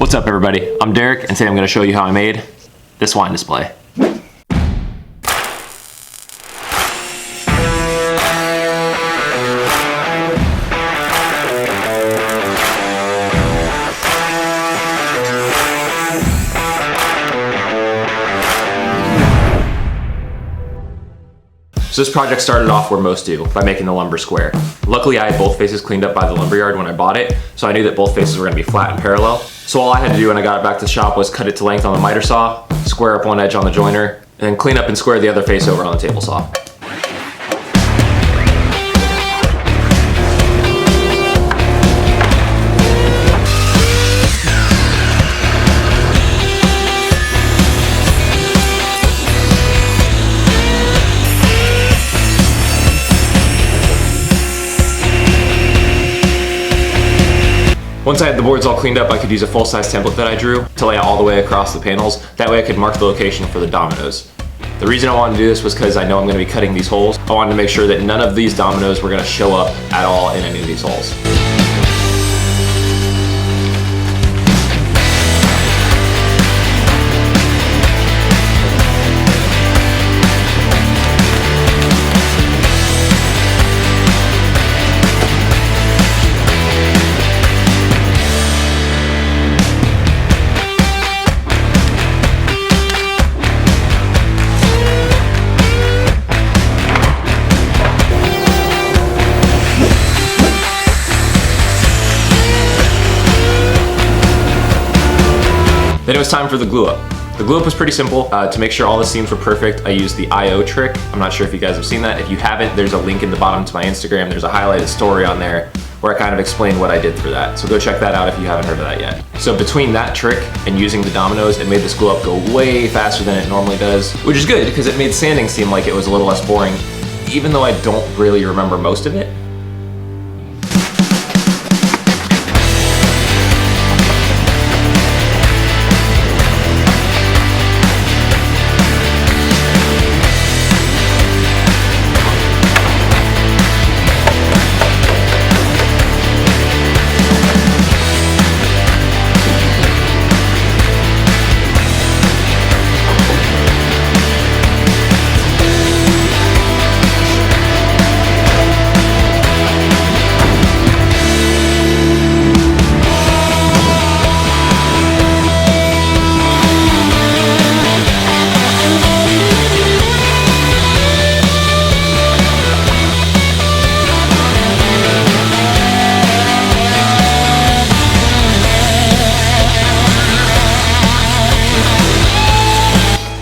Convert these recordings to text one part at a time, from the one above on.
What's up everybody, I'm Derek and today I'm going to show you how I made this wine display. So this project started off where most do, by making the lumber square. Luckily I had both faces cleaned up by the lumberyard when I bought it, so I knew that both faces were going to be flat and parallel. So all I had to do when I got it back to the shop was cut it to length on the miter saw, square up one edge on the joiner, and then clean up and square the other face over on the table saw. Once I had the boards all cleaned up, I could use a full-size template that I drew to lay out all the way across the panels. That way I could mark the location for the dominoes. The reason I wanted to do this was because I know I'm going to be cutting these holes. I wanted to make sure that none of these dominoes were going to show up at all in any of these holes. Then it was time for the glue up. The glue up was pretty simple. To make sure all the seams were perfect, I used the IO trick. I'm not sure if you guys have seen that. If you haven't, there's a link in the bottom to my Instagram. There's a highlighted story on there where I kind of explain what I did for that. So go check that out if you haven't heard of that yet. So between that trick and using the dominoes, it made this glue up go way faster than it normally does, which is good because it made sanding seem like it was a little less boring, even though I don't really remember most of it.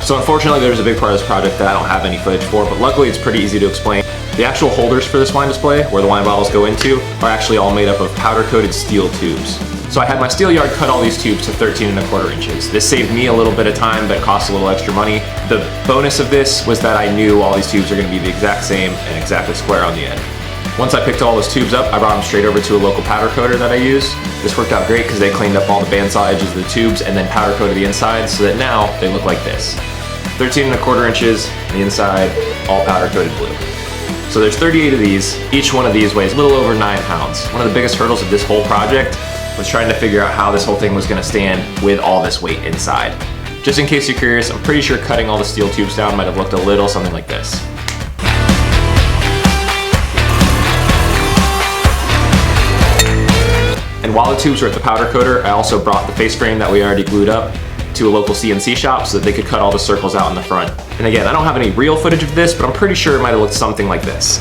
So unfortunately there's a big part of this project that I don't have any footage for, but luckily it's pretty easy to explain. The actual holders for this wine display, where the wine bottles go into, are actually all made up of powder-coated steel tubes. So I had my steel yard cut all these tubes to 13¼ inches. This saved me a little bit of time, but cost a little extra money. The bonus of this was that I knew all these tubes are going to be the exact same and exactly square on the end. Once I picked all those tubes up, I brought them straight over to a local powder coater that I use. This worked out great because they cleaned up all the bandsaw edges of the tubes and then powder coated the inside so that now they look like this. 13¼ inches, the inside, all powder coated blue. So there's 38 of these. Each one of these weighs a little over 9 pounds. One of the biggest hurdles of this whole project was trying to figure out how this whole thing was gonna stand with all this weight inside. Just in case you're curious, I'm pretty sure cutting all the steel tubes down might have looked a little something like this. And while the tubes were at the powder coater, I also brought the face frame that we already glued up to a local CNC shop so that they could cut all the circles out in the front. And again, I don't have any real footage of this, but I'm pretty sure it might have looked something like this.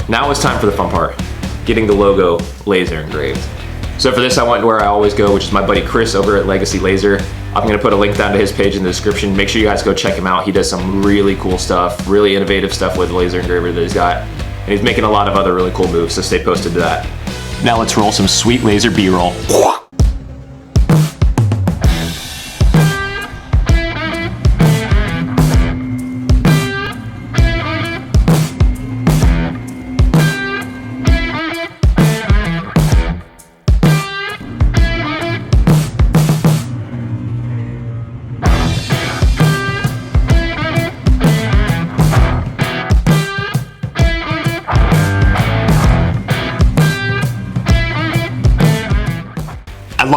Now it's time for the fun part, getting the logo laser engraved. So for this I went to where I always go, which is my buddy Chris over at Legacy Laser. I'm gonna put a link down to his page in the description. Make sure you guys go check him out. He does some really cool stuff, really innovative stuff with the laser engraver that he's got. And he's making a lot of other really cool moves, so stay posted to that. Now let's roll some sweet laser B-roll.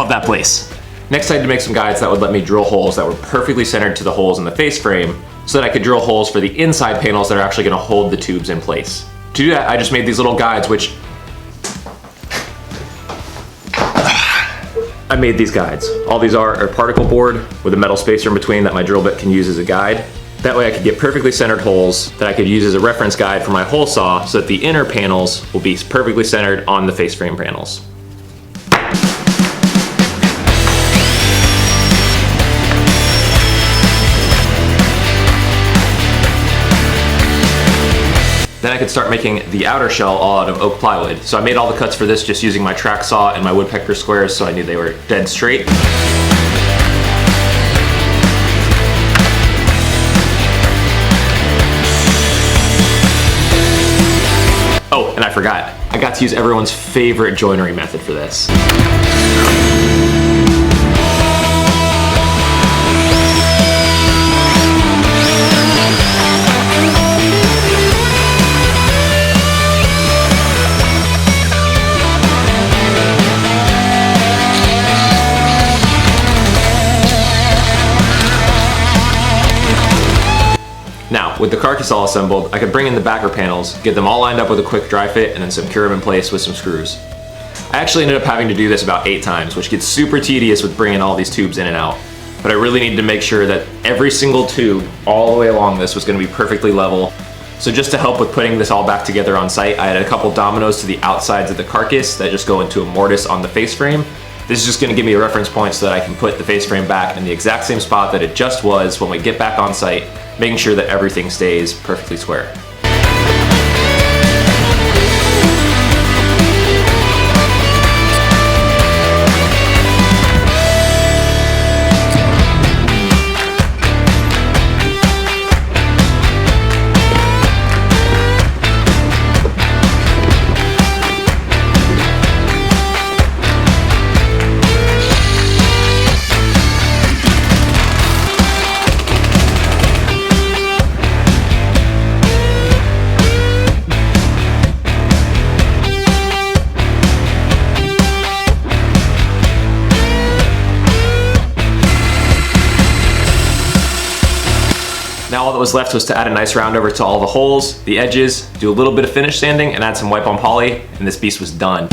Love that place. Next I had to make some guides that would let me drill holes that were perfectly centered to the holes in the face frame so that I could drill holes for the inside panels that are actually going to hold the tubes in place. To do that, I just made these little guides, which I made these guides. All these are particle board with a metal spacer in between that my drill bit can use as a guide. That way I could get perfectly centered holes that I could use as a reference guide for my hole saw so that the inner panels will be perfectly centered on the face frame panels. Then I could start making the outer shell all out of oak plywood. So I made all the cuts for this just using my track saw and my woodpecker squares, so I knew they were dead straight. Oh, and I forgot. I got to use everyone's favorite joinery method for this. Now, with the carcass all assembled, I could bring in the backer panels, get them all lined up with a quick dry fit, and then secure them in place with some screws. I actually ended up having to do this about 8 times, which gets super tedious with bringing all these tubes in and out. But I really needed to make sure that every single tube all the way along this was going to be perfectly level. So just to help with putting this all back together on site, I added a couple dominoes to the outsides of the carcass that just go into a mortise on the face frame. This is just going to give me a reference point so that I can put the face frame back in the exact same spot that it just was when we get back on site, making sure that everything stays perfectly square. Now all that was left was to add a nice round over to all the holes, the edges, do a little bit of finish sanding, and add some wipe on poly, and this beast was done.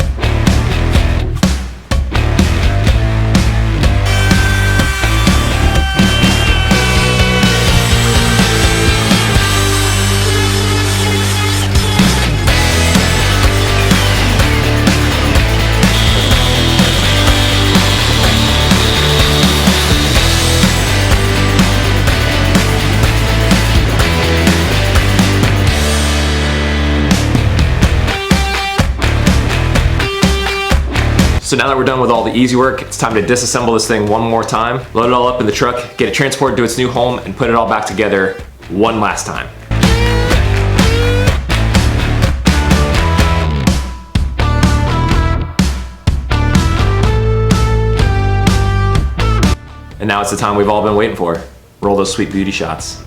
So now that we're done with all the easy work, it's time to disassemble this thing one more time, load it all up in the truck, get it transported to its new home, and put it all back together one last time. And now it's the time we've all been waiting for. Roll those sweet beauty shots.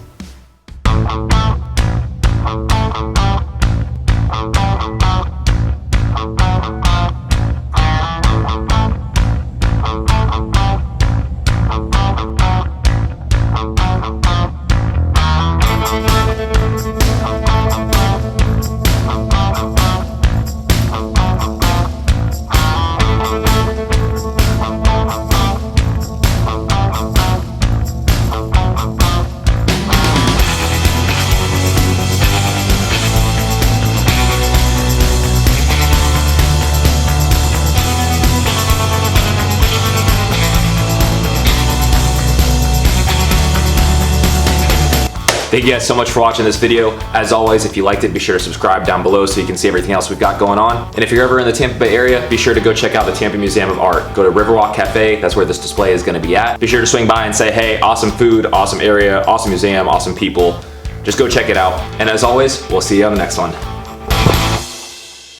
Thank you guys so much for watching this video. As always, if you liked it, be sure to subscribe down below so you can see everything else we've got going on. And if you're ever in the Tampa Bay area, be sure to go check out the Tampa Museum of Art. Go to Riverwalk Cafe, that's where this display is gonna be at. Be sure to swing by and say, hey, awesome food, awesome area, awesome museum, awesome people. Just go check it out. And as always, we'll see you on the next one.